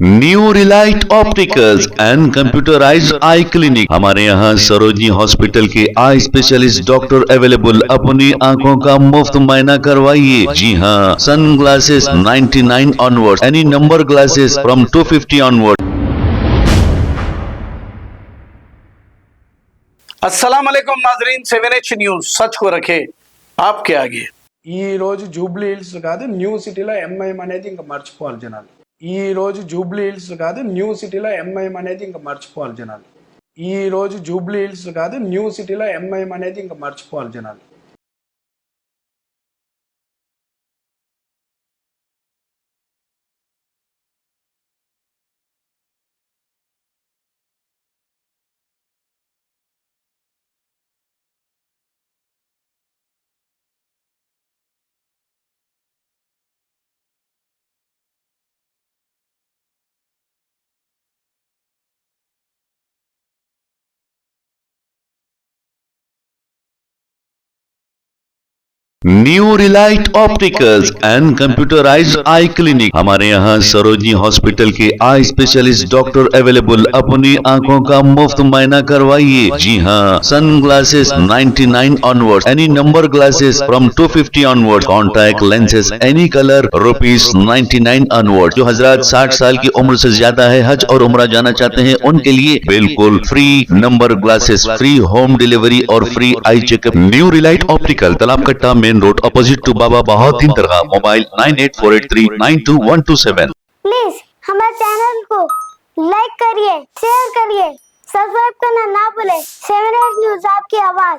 New Relight opticals and computerised I clinic. हमारे यहाँ Sarojini hospital के आई स्पेशलिस्ट डॉक्टर अवेलेबल। अपनी आंखों का मुफ्त मुआयना करवाइए। जी हाँ, sunglasses 99 onward, any number glasses from 250 onward. अस्सलाम वालेकुम नाजरीन, 7H న్యూస్ సచ్ को रखे आपके आगे। ఈ రోజు జూబ్లీ హిల్స్ కాదు న్యూ సిటీలో ఎంఐఎం అనేది ఇంకా మర్చిపోవాలి జనాలు. ఈ రోజు జూబ్లీ హిల్స్ కాదు న్యూ సిటీలో ఎంఐఎం అనేది ఇంకా మర్చిపోవాలి జనాలు. ఈ రోజు జూబ్లీ హిల్స్ కాదు న్యూ సిటీలో ఎంఐఎం అనేది ఇంకా మర్చిపోవాలి జనాలు. New Relight opticals and computerised I clinic. हमारे यहाँ सरोजनी हॉस्पिटल के आई स्पेशलिस्ट डॉक्टर अवेलेबल। अपनी आंखों का मुफ्त मुआयना करवाइए। जी हाँ, sunglasses 99 onward, any number glasses from 250 onward, contact lenses any colour ₹99 onward. जो हजरात 60 साल की उम्र से ज्यादा है, हज और उम्रा जाना चाहते हैं, उनके लिए बिल्कुल free number glasses, free home delivery और free eye checkup. New relight optical, Talab Katta, main road, opposite to Baba Bahauddin दरगाह। मोबाइल 9848392127। प्लीज हमारे चैनल को लाइक करिए, शेयर करिए, सब्सक्राइब करना ना भूले। 7H न्यूज आपकी आवाज।